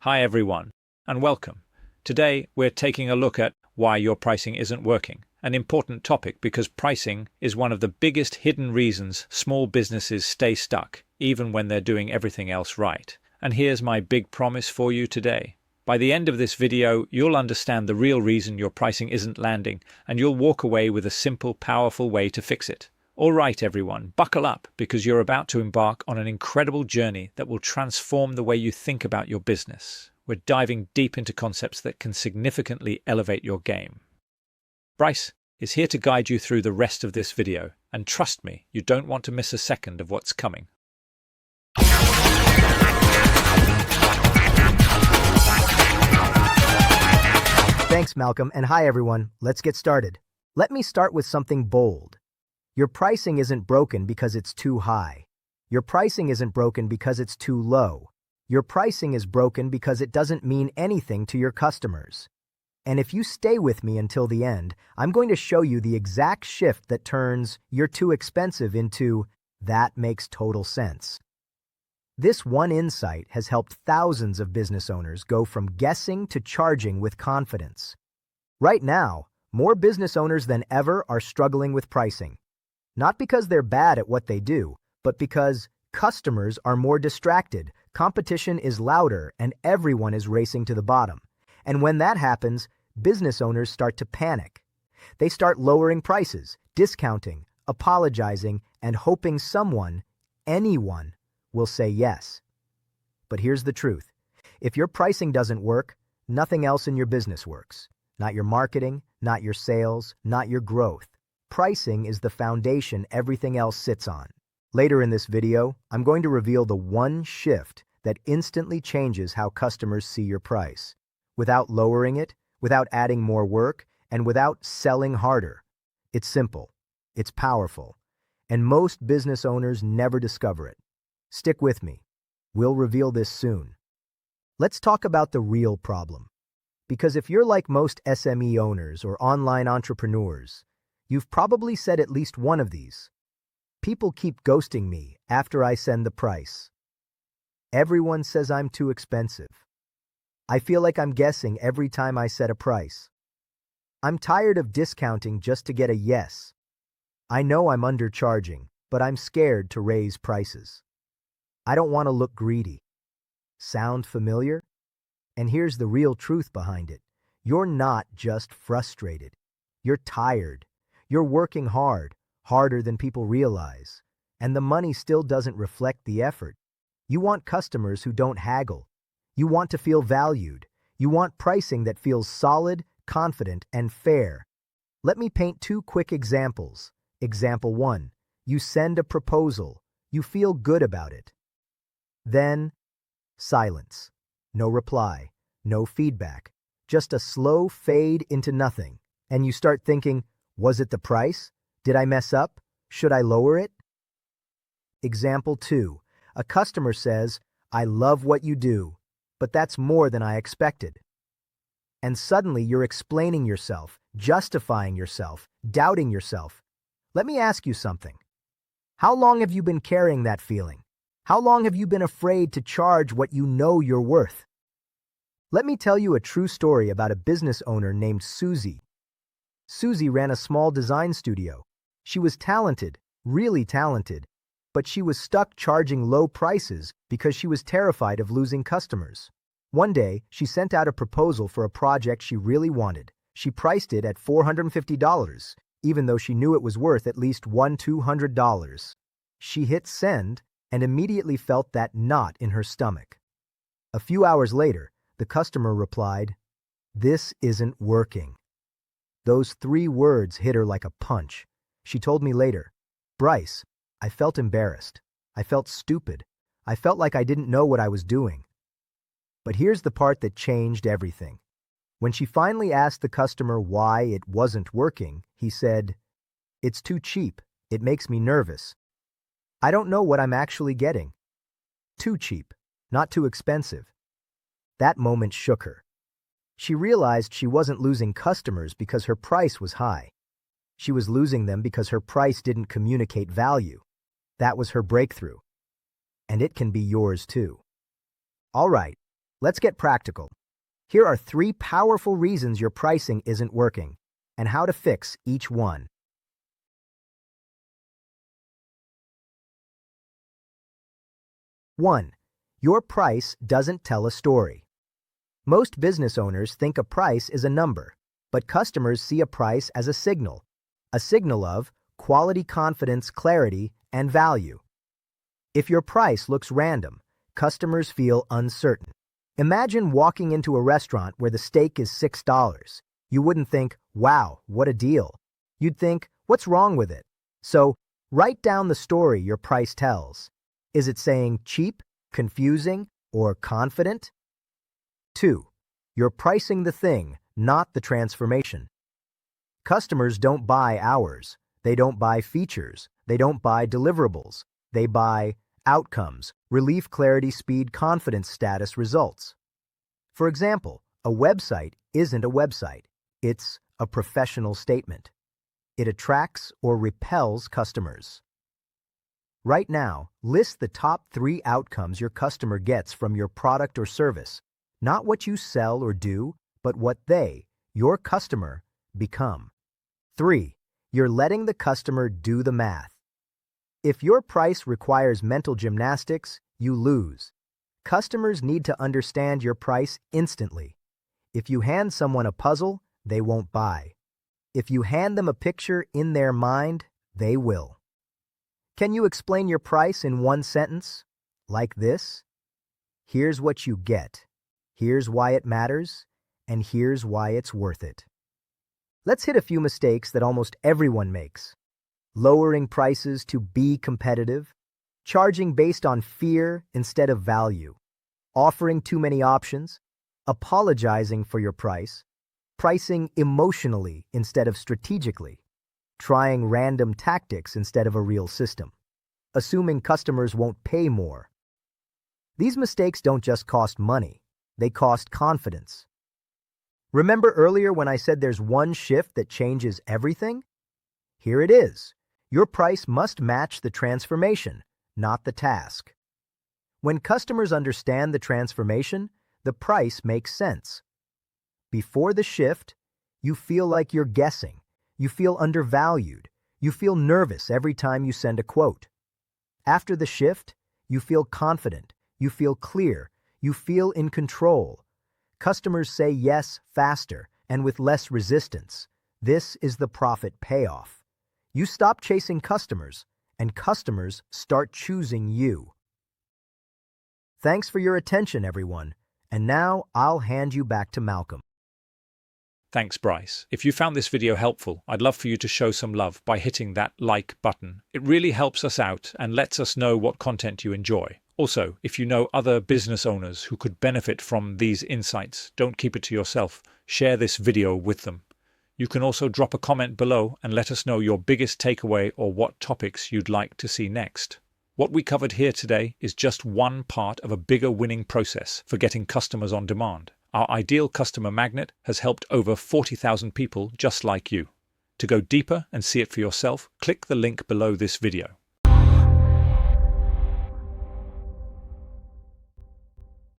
Hi everyone, and welcome. Today we're taking a look at why your pricing isn't working, an important topic because pricing is one of the biggest hidden reasons small businesses stay stuck, even when they're doing everything else right. And here's my big promise for you today. By the end of this video, you'll understand the real reason your pricing isn't landing, and you'll walk away with a simple, powerful way to fix it. All right, everyone, buckle up because you're about to embark on an incredible journey that will transform the way you think about your business. We're diving deep into concepts that can significantly elevate your game. Bryce is here to guide you through the rest of this video, and trust me, you don't want to miss a second of what's coming. Thanks, Malcolm, and hi, everyone. Let's get started. Let me start with something bold. Your pricing isn't broken because it's too high. Your pricing isn't broken because it's too low. Your pricing is broken because it doesn't mean anything to your customers. And if you stay with me until the end, I'm going to show you the exact shift that turns "you're too expensive" into "that makes total sense." This one insight has helped thousands of business owners go from guessing to charging with confidence. Right now, more business owners than ever are struggling with pricing. Not because they're bad at what they do, but because customers are more distracted, competition is louder, and everyone is racing to the bottom. And when that happens, business owners start to panic. They start lowering prices, discounting, apologizing, and hoping anyone, will say yes. But here's the truth. If your pricing doesn't work, nothing else in your business works. Not your marketing, not your sales, not your growth. Pricing is the foundation everything else sits on. Later in this video, I'm going to reveal the one shift that instantly changes how customers see your price. Without lowering it, without adding more work, and without selling harder. It's simple. It's powerful. And most business owners never discover it. Stick with me. We'll reveal this soon. Let's talk about the real problem. Because if you're like most SME owners or online entrepreneurs, you've probably said at least one of these. People keep ghosting me after I send the price. Everyone says I'm too expensive. I feel like I'm guessing every time I set a price. I'm tired of discounting just to get a yes. I know I'm undercharging, but I'm scared to raise prices. I don't want to look greedy. Sound familiar? And here's the real truth behind it. You're not just frustrated. You're tired. You're working hard, harder than people realize. And the money still doesn't reflect the effort. You want customers who don't haggle. You want to feel valued. You want pricing that feels solid, confident, and fair. Let me paint two quick examples. Example 1. You send a proposal. You feel good about it. Then, silence. No reply. No feedback. Just a slow fade into nothing. And you start thinking, was it the price? Did I mess up? Should I lower it? Example 2. A customer says, I love what you do, but that's more than I expected. And suddenly you're explaining yourself, justifying yourself, doubting yourself. Let me ask you something. How long have you been carrying that feeling? How long have you been afraid to charge what you know you're worth? Let me tell you a true story about a business owner named Susie. Susie ran a small design studio. She was talented, really talented, but she was stuck charging low prices because she was terrified of losing customers. One day, she sent out a proposal for a project she really wanted. She priced it at $450, even though she knew it was worth at least $200. She hit send and immediately felt that knot in her stomach. A few hours later, the customer replied, "This isn't working." Those 3 words hit her like a punch. She told me later, "Bryce, I felt embarrassed. I felt stupid. I felt like I didn't know what I was doing." But here's the part that changed everything. When she finally asked the customer why it wasn't working, he said, "It's too cheap. It makes me nervous. I don't know what I'm actually getting." Too cheap, not too expensive. That moment shook her. She realized she wasn't losing customers because her price was high. She was losing them because her price didn't communicate value. That was her breakthrough. And it can be yours too. All right, Let's get practical. Here are 3 powerful reasons your pricing isn't working, and how to fix each one. 1. Your price doesn't tell a story. Most business owners think a price is a number, but customers see a price as a signal of quality, confidence, clarity, and value. If your price looks random, customers feel uncertain. Imagine walking into a restaurant where the steak is $6. You wouldn't think, wow, what a deal. You'd think, what's wrong with it? So, write down the story your price tells. Is it saying cheap, confusing, or confident? 2. You're pricing the thing, not the transformation. Customers don't buy hours. They don't buy features. They don't buy deliverables. They buy outcomes, relief, clarity, speed, confidence, status, results. For example, a website isn't a website. It's a professional statement. It attracts or repels customers. Right now, list the top 3 outcomes your customer gets from your product or service. Not what you sell or do, but what they, your customer, become. 3. You're letting the customer do the math. If your price requires mental gymnastics, you lose. Customers need to understand your price instantly. If you hand someone a puzzle, they won't buy. If you hand them a picture in their mind, they will. Can you explain your price in 1 sentence? Like this? Here's what you get. Here's why it matters, and here's why it's worth it. Let's hit a few mistakes that almost everyone makes. Lowering prices to be competitive, charging based on fear instead of value, offering too many options, apologizing for your price, pricing emotionally instead of strategically, trying random tactics instead of a real system, assuming customers won't pay more. These mistakes don't just cost money. They cost confidence. Remember earlier when I said there's one shift that changes everything? Here it is. Your price must match the transformation, not the task. When customers understand the transformation, the price makes sense. Before the shift, you feel like you're guessing. You feel undervalued. You feel nervous every time you send a quote. After the shift, you feel confident. You feel clear. You feel in control. Customers say yes faster and with less resistance. This is the profit payoff. You stop chasing customers, and customers start choosing you. Thanks for your attention, everyone. And now I'll hand you back to Malcolm. Thanks, Bryce. If you found this video helpful, I'd love for you to show some love by hitting that like button. It really helps us out and lets us know what content you enjoy. Also, if you know other business owners who could benefit from these insights, don't keep it to yourself. Share this video with them. You can also drop a comment below and let us know your biggest takeaway or what topics you'd like to see next. What we covered here today is just one part of a bigger winning process for getting customers on demand. Our ideal customer magnet has helped over 40,000 people just like you. To go deeper and see it for yourself, click the link below this video.